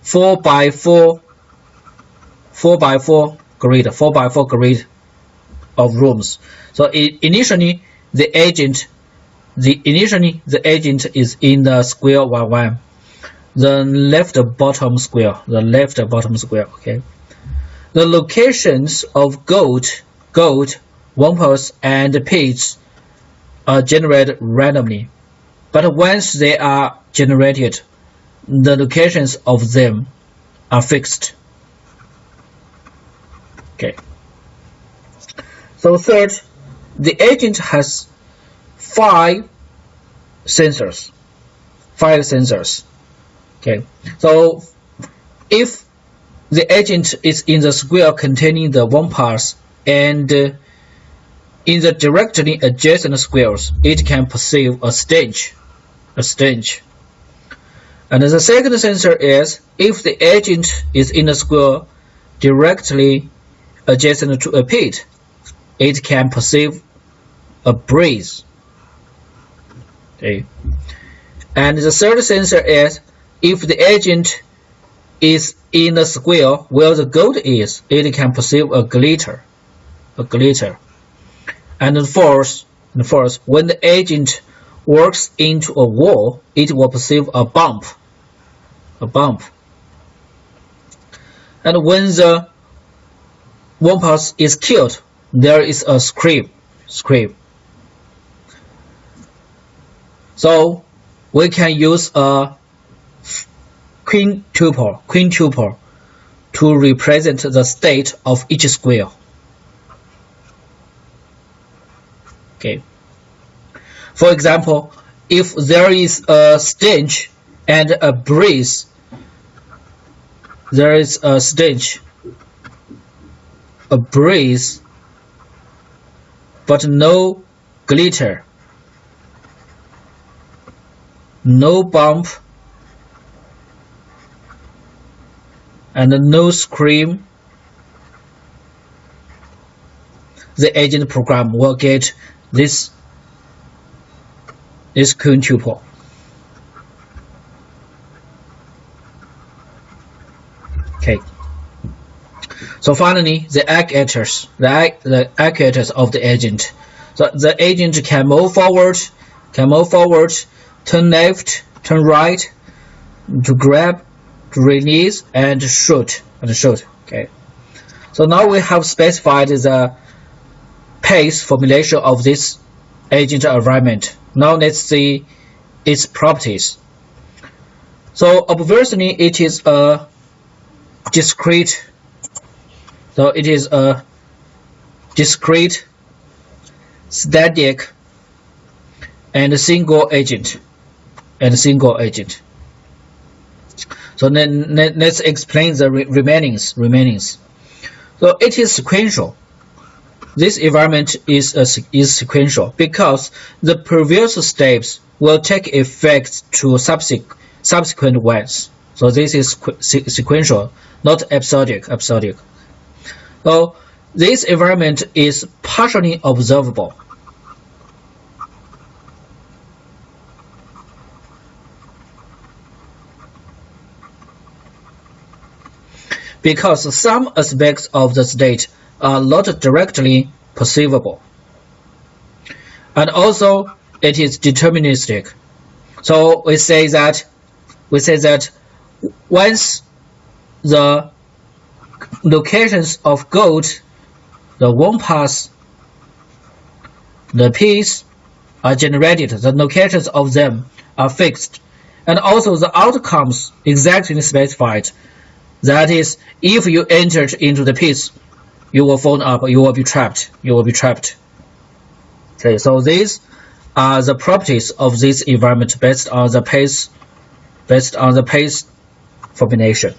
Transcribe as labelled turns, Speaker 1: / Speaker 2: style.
Speaker 1: 4 by 4 grid of rooms. So initially the agent is in the square 1 1, the left bottom square. Okay. The locations of gold, wampus, and pigs are generated randomly, but once they are generated, the locations of them are fixed. Okay. So third, the agent has 5 sensors. Okay. So if the agent is in the square containing the wampus and in the directly adjacent squares, it can perceive a stench. And the second sensor is if the agent is in a square directly adjacent to a pit, it can perceive a breeze. Okay. And the third sensor is if the agent is in the square where the gold is, it can perceive a glitter. And the fourth, when the agent works into a wall, it will perceive a bump. And when the wampus is killed, there is a scream. So we can use a quintuple to represent the state of each square. Okay. For example, if there is a stench and a breeze, but no glitter, no bump, and no scream, the agent program will get this quintuple. Okay. So finally, the actuators of the agent. So the agent can move forward, turn left, turn right, to grab, to release, and shoot. Okay. So now we have specified the pace formulation of this agent environment. Now let's see its properties. So obviously it is a discrete. So it is a discrete, static, and single agent. So then let's explain the remainings. So it is sequential. This environment is sequential because the previous steps will take effect to subsequent ones. So this is sequential, not episodic. So this environment is partially observable. Because some aspects of the state are not directly perceivable. And also it is deterministic. So we say that once the locations of gold, the wampus, the piece are generated, the locations of them are fixed, and also the outcomes exactly specified. That is, if you entered into the pits, you will fall up, you will be trapped. Okay, so these are the properties of this environment based on the pace formulation.